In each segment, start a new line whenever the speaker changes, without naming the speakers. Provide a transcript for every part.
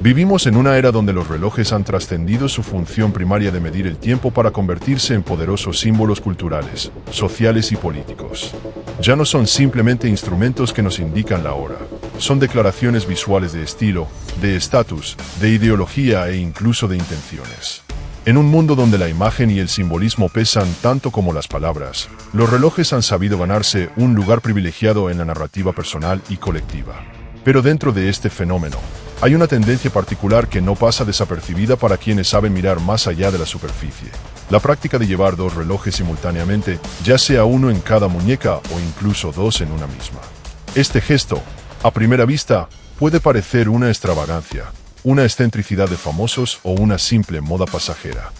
Vivimos en una era donde los relojes han trascendido su función primaria de medir el tiempo para convertirse en poderosos símbolos culturales, sociales y políticos. Ya no son simplemente instrumentos que nos indican la hora. Son declaraciones visuales de estilo, de estatus, de ideología e incluso de intenciones. En un mundo donde la imagen y el simbolismo pesan tanto como las palabras, los relojes han sabido ganarse un lugar privilegiado en la narrativa personal y colectiva. Pero dentro de este fenómeno, hay una tendencia particular que no pasa desapercibida para quienes saben mirar más allá de la superficie. La práctica de llevar dos relojes simultáneamente, ya sea uno en cada muñeca o incluso dos en una misma. Este gesto, a primera vista, puede parecer una extravagancia, una excentricidad de famosos o una simple moda pasajera.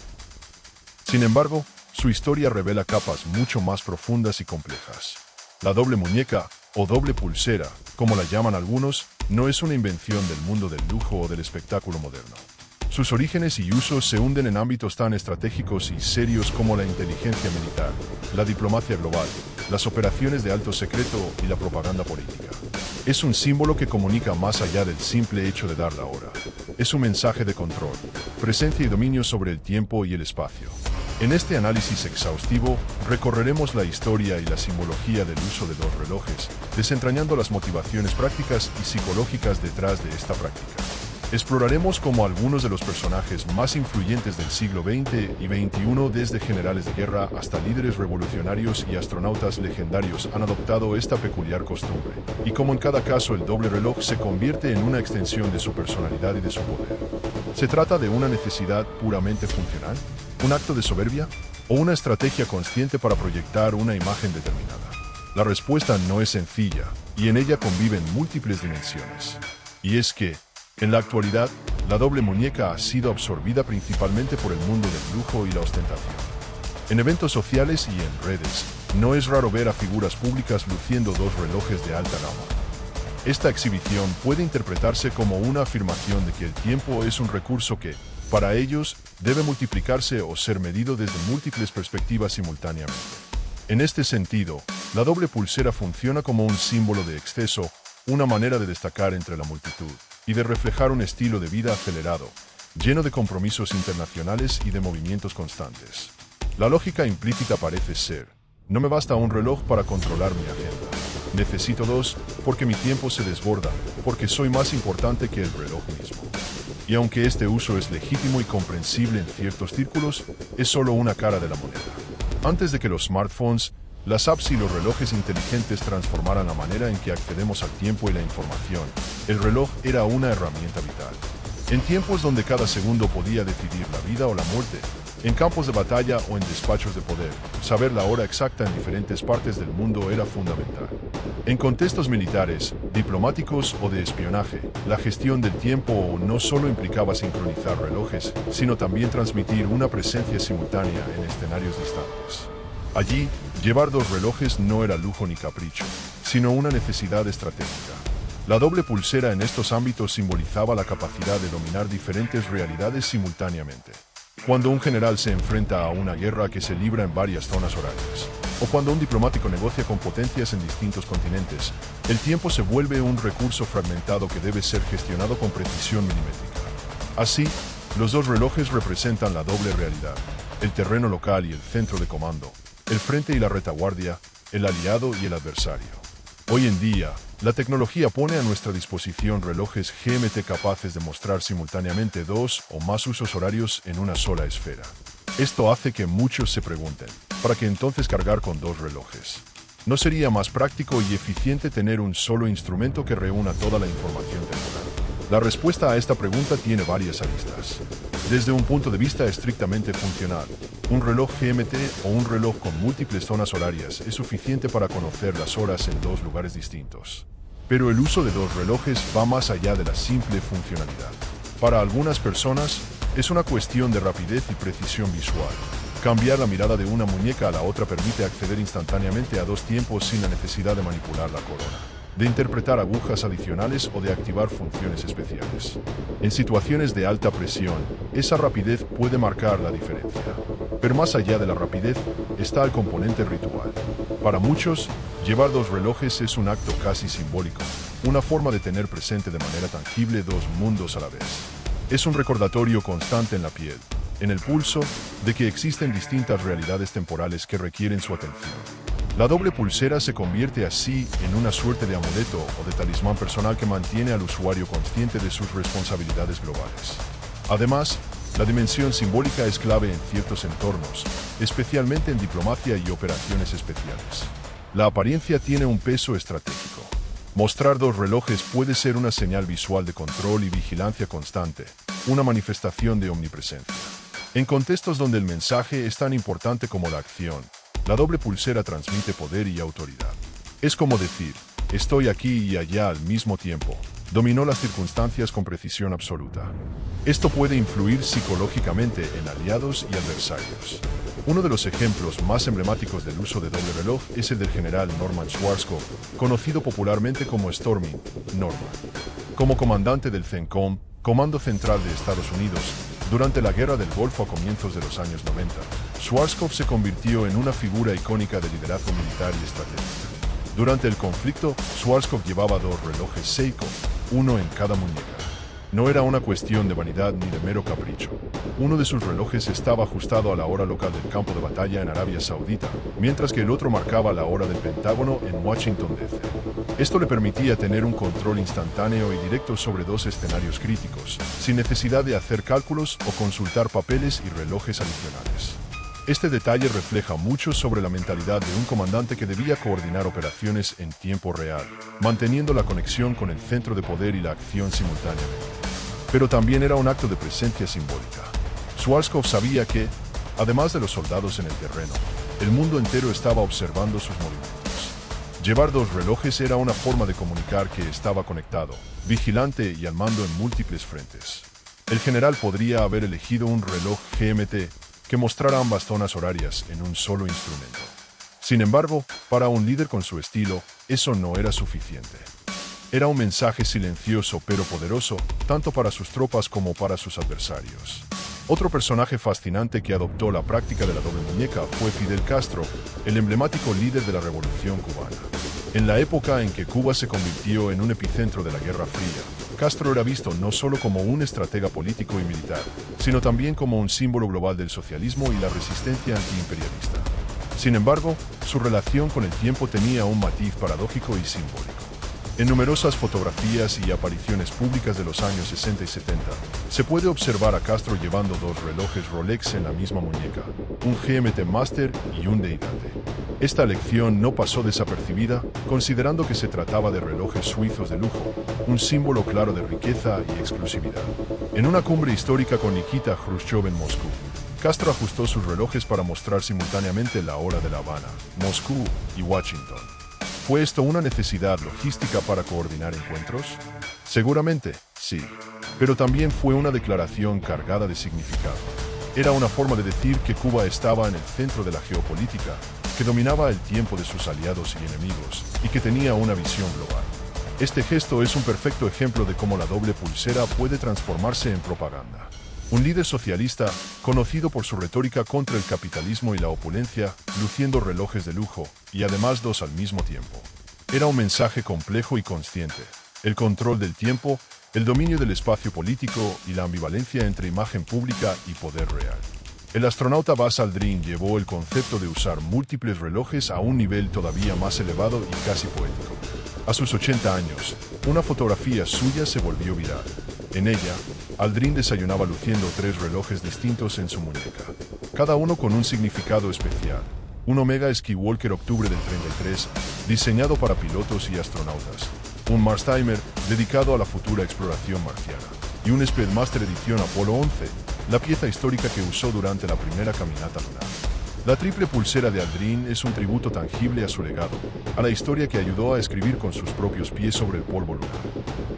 Sin embargo, su historia revela capas mucho más profundas y complejas. La doble muñeca, o doble pulsera, como la llaman algunos, no es una invención del mundo del lujo o del espectáculo moderno. Sus orígenes y usos se hunden en ámbitos tan estratégicos y serios como la inteligencia militar, la diplomacia global, las operaciones de alto secreto y la propaganda política. Es un símbolo que comunica más allá del simple hecho de dar la hora. Es un mensaje de control, presencia y dominio sobre el tiempo y el espacio. En este análisis exhaustivo, recorreremos la historia y la simbología del uso de dos relojes, desentrañando las motivaciones prácticas y psicológicas detrás de esta práctica. Exploraremos cómo algunos de los personajes más influyentes del siglo XX y XXI, desde generales de guerra hasta líderes revolucionarios y astronautas legendarios, han adoptado esta peculiar costumbre, y cómo en cada caso el doble reloj se convierte en una extensión de su personalidad y de su poder. ¿Se trata de una necesidad puramente funcional? ¿Un acto de soberbia? ¿O una estrategia consciente para proyectar una imagen determinada? La respuesta no es sencilla, y en ella conviven múltiples dimensiones. Y es que, en la actualidad, la doble muñeca ha sido absorbida principalmente por el mundo del lujo y la ostentación. En eventos sociales y en redes, no es raro ver a figuras públicas luciendo dos relojes de alta gama. Esta exhibición puede interpretarse como una afirmación de que el tiempo es un recurso que, para ellos, debe multiplicarse o ser medido desde múltiples perspectivas simultáneamente. En este sentido, la doble pulsera funciona como un símbolo de exceso, una manera de destacar entre la multitud, y de reflejar un estilo de vida acelerado, lleno de compromisos internacionales y de movimientos constantes. La lógica implícita parece ser: no me basta un reloj para controlar mi agenda. Necesito dos, porque mi tiempo se desborda, porque soy más importante que el reloj mismo. Y aunque este uso es legítimo y comprensible en ciertos círculos, es solo una cara de la moneda. Antes de que los smartphones, las apps y los relojes inteligentes transformaran la manera en que accedemos al tiempo y la información, el reloj era una herramienta vital. En tiempos donde cada segundo podía decidir la vida o la muerte, en campos de batalla o en despachos de poder, saber la hora exacta en diferentes partes del mundo era fundamental. En contextos militares, diplomáticos o de espionaje, la gestión del tiempo no solo implicaba sincronizar relojes, sino también transmitir una presencia simultánea en escenarios distantes. Allí, llevar dos relojes no era lujo ni capricho, sino una necesidad estratégica. La doble pulsera en estos ámbitos simbolizaba la capacidad de dominar diferentes realidades simultáneamente. Cuando un general se enfrenta a una guerra que se libra en varias zonas horarias, o cuando un diplomático negocia con potencias en distintos continentes, el tiempo se vuelve un recurso fragmentado que debe ser gestionado con precisión milimétrica. Así, los dos relojes representan la doble realidad: el terreno local y el centro de comando, el frente y la retaguardia, el aliado y el adversario. Hoy en día, la tecnología pone a nuestra disposición relojes GMT capaces de mostrar simultáneamente dos o más usos horarios en una sola esfera. Esto hace que muchos se pregunten: ¿para qué entonces cargar con dos relojes? ¿No sería más práctico y eficiente tener un solo instrumento que reúna toda la información temporal? La respuesta a esta pregunta tiene varias aristas. Desde un punto de vista estrictamente funcional, un reloj GMT o un reloj con múltiples zonas horarias es suficiente para conocer las horas en dos lugares distintos. Pero el uso de dos relojes va más allá de la simple funcionalidad. Para algunas personas, es una cuestión de rapidez y precisión visual. Cambiar la mirada de una muñeca a la otra permite acceder instantáneamente a dos tiempos sin la necesidad de manipular la corona, de interpretar agujas adicionales o de activar funciones especiales. En situaciones de alta presión, esa rapidez puede marcar la diferencia. Pero más allá de la rapidez, está el componente ritual. Para muchos, llevar dos relojes es un acto casi simbólico, una forma de tener presente de manera tangible dos mundos a la vez. Es un recordatorio constante en la piel, en el pulso, de que existen distintas realidades temporales que requieren su atención. La doble pulsera se convierte así en una suerte de amuleto o de talismán personal que mantiene al usuario consciente de sus responsabilidades globales. Además, la dimensión simbólica es clave en ciertos entornos, especialmente en diplomacia y operaciones especiales. La apariencia tiene un peso estratégico. Mostrar dos relojes puede ser una señal visual de control y vigilancia constante, una manifestación de omnipresencia. En contextos donde el mensaje es tan importante como la acción, la doble pulsera transmite poder y autoridad. Es como decir, estoy aquí y allá al mismo tiempo. Dominó las circunstancias con precisión absoluta. Esto puede influir psicológicamente en aliados y adversarios. Uno de los ejemplos más emblemáticos del uso de doble reloj es el del general Norman Schwarzkopf, conocido popularmente como Stormy Norman. Como comandante del CENTCOM, Comando Central de Estados Unidos, durante la Guerra del Golfo a comienzos de los años 90, Schwarzkopf se convirtió en una figura icónica de liderazgo militar y estratégico. Durante el conflicto, Schwarzkopf llevaba dos relojes Seiko, uno en cada muñeca. No era una cuestión de vanidad ni de mero capricho. Uno de sus relojes estaba ajustado a la hora local del campo de batalla en Arabia Saudita, mientras que el otro marcaba la hora del Pentágono en Washington, D.C. Esto le permitía tener un control instantáneo y directo sobre dos escenarios críticos, sin necesidad de hacer cálculos o consultar papeles y relojes adicionales. Este detalle refleja mucho sobre la mentalidad de un comandante que debía coordinar operaciones en tiempo real, manteniendo la conexión con el centro de poder y la acción simultáneamente. Pero también era un acto de presencia simbólica. Schwarzkopf sabía que, además de los soldados en el terreno, el mundo entero estaba observando sus movimientos. Llevar dos relojes era una forma de comunicar que estaba conectado, vigilante y al mando en múltiples frentes. El general podría haber elegido un reloj GMT que mostrara ambas zonas horarias en un solo instrumento. Sin embargo, para un líder con su estilo, eso no era suficiente. Era un mensaje silencioso pero poderoso, tanto para sus tropas como para sus adversarios. Otro personaje fascinante que adoptó la práctica de la doble muñeca fue Fidel Castro, el emblemático líder de la Revolución Cubana. En la época en que Cuba se convirtió en un epicentro de la Guerra Fría, Castro era visto no solo como un estratega político y militar, sino también como un símbolo global del socialismo y la resistencia antiimperialista. Sin embargo, su relación con el tiempo tenía un matiz paradójico y simbólico. En numerosas fotografías y apariciones públicas de los años 60 y 70, se puede observar a Castro llevando dos relojes Rolex en la misma muñeca, un GMT Master y un Deidante. Esta elección no pasó desapercibida, considerando que se trataba de relojes suizos de lujo, un símbolo claro de riqueza y exclusividad. En una cumbre histórica con Nikita Khrushchev en Moscú, Castro ajustó sus relojes para mostrar simultáneamente la hora de La Habana, Moscú y Washington. ¿Fue esto una necesidad logística para coordinar encuentros? Seguramente, sí. Pero también fue una declaración cargada de significado. Era una forma de decir que Cuba estaba en el centro de la geopolítica, que dominaba el tiempo de sus aliados y enemigos, y que tenía una visión global. Este gesto es un perfecto ejemplo de cómo la doble pulsera puede transformarse en propaganda. Un líder socialista, conocido por su retórica contra el capitalismo y la opulencia, luciendo relojes de lujo, y además dos al mismo tiempo. Era un mensaje complejo y consciente. El control del tiempo, el dominio del espacio político y la ambivalencia entre imagen pública y poder real. El astronauta Buzz Aldrin llevó el concepto de usar múltiples relojes a un nivel todavía más elevado y casi poético. A sus 80 años, una fotografía suya se volvió viral. En ella, Aldrin desayunaba luciendo 3 relojes distintos en su muñeca, cada uno con un significado especial. Un Omega Skywalker Octubre del 33, diseñado para pilotos y astronautas. Un Mars Timer, dedicado a la futura exploración marciana. Y un Speedmaster Edición Apolo 11, la pieza histórica que usó durante la primera caminata lunar. La triple pulsera de Aldrin es un tributo tangible a su legado, a la historia que ayudó a escribir con sus propios pies sobre el polvo lunar.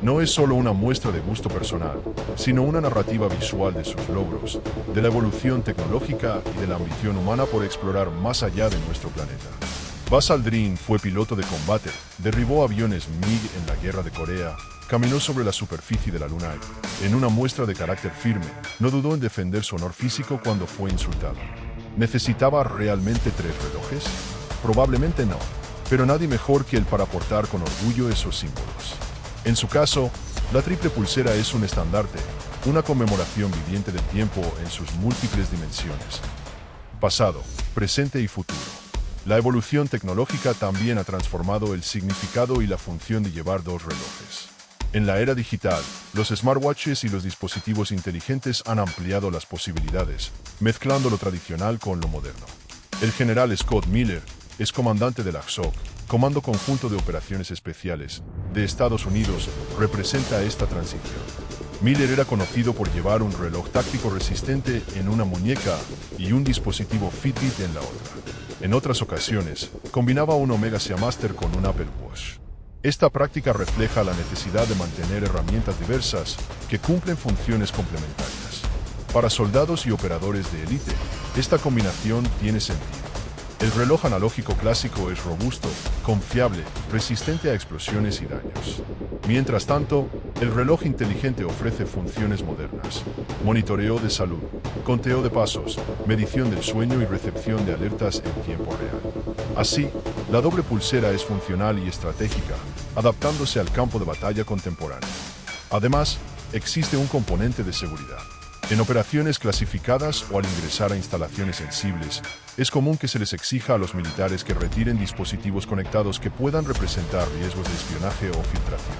No es solo una muestra de gusto personal, sino una narrativa visual de sus logros, de la evolución tecnológica y de la ambición humana por explorar más allá de nuestro planeta. Buzz Aldrin fue piloto de combate, derribó aviones MiG en la Guerra de Corea, caminó sobre la superficie de la Luna y, en una muestra de carácter firme, no dudó en defender su honor físico cuando fue insultado. ¿Necesitaba realmente 3 relojes? Probablemente no, pero nadie mejor que él para portar con orgullo esos símbolos. En su caso, la triple pulsera es un estandarte, una conmemoración viviente del tiempo en sus múltiples dimensiones. Pasado, presente y futuro. La evolución tecnológica también ha transformado el significado y la función de llevar dos relojes. En la era digital, los smartwatches y los dispositivos inteligentes han ampliado las posibilidades, mezclando lo tradicional con lo moderno. El general Scott Miller es comandante de la SOC, Comando Conjunto de Operaciones Especiales, de Estados Unidos, representa esta transición. Miller era conocido por llevar un reloj táctico resistente en una muñeca y un dispositivo Fitbit en la otra. En otras ocasiones, combinaba un Omega Seamaster con un Apple Watch. Esta práctica refleja la necesidad de mantener herramientas diversas que cumplen funciones complementarias. Para soldados y operadores de élite, esta combinación tiene sentido. El reloj analógico clásico es robusto, confiable, resistente a explosiones y daños. Mientras tanto, el reloj inteligente ofrece funciones modernas: monitoreo de salud, conteo de pasos, medición del sueño y recepción de alertas en tiempo real. Así, la doble pulsera es funcional y estratégica, adaptándose al campo de batalla contemporáneo. Además, existe un componente de seguridad. En operaciones clasificadas o al ingresar a instalaciones sensibles, es común que se les exija a los militares que retiren dispositivos conectados que puedan representar riesgos de espionaje o filtración.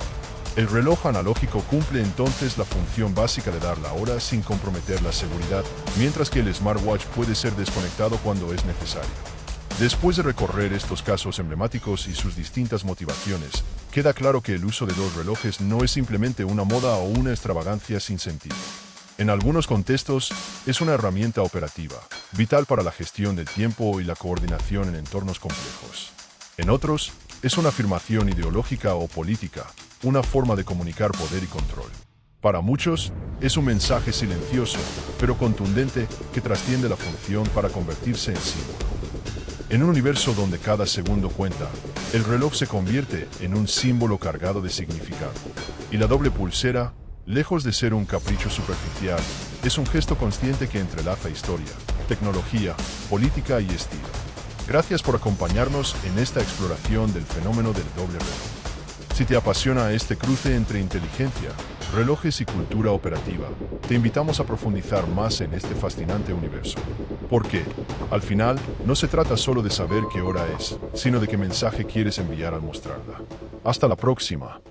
El reloj analógico cumple entonces la función básica de dar la hora sin comprometer la seguridad, mientras que el smartwatch puede ser desconectado cuando es necesario. Después de recorrer estos casos emblemáticos y sus distintas motivaciones, queda claro que el uso de dos relojes no es simplemente una moda o una extravagancia sin sentido. En algunos contextos, es una herramienta operativa, vital para la gestión del tiempo y la coordinación en entornos complejos. En otros, es una afirmación ideológica o política, una forma de comunicar poder y control. Para muchos, es un mensaje silencioso, pero contundente, que trasciende la función para convertirse en símbolo. En un universo donde cada segundo cuenta, el reloj se convierte en un símbolo cargado de significado. Y la doble pulsera, lejos de ser un capricho superficial, es un gesto consciente que entrelaza historia, tecnología, política y estilo. Gracias por acompañarnos en esta exploración del fenómeno del doble reloj. Si te apasiona este cruce entre inteligencia, relojes y cultura operativa, te invitamos a profundizar más en este fascinante universo. Porque, al final, no se trata solo de saber qué hora es, sino de qué mensaje quieres enviar al mostrarla. Hasta la próxima.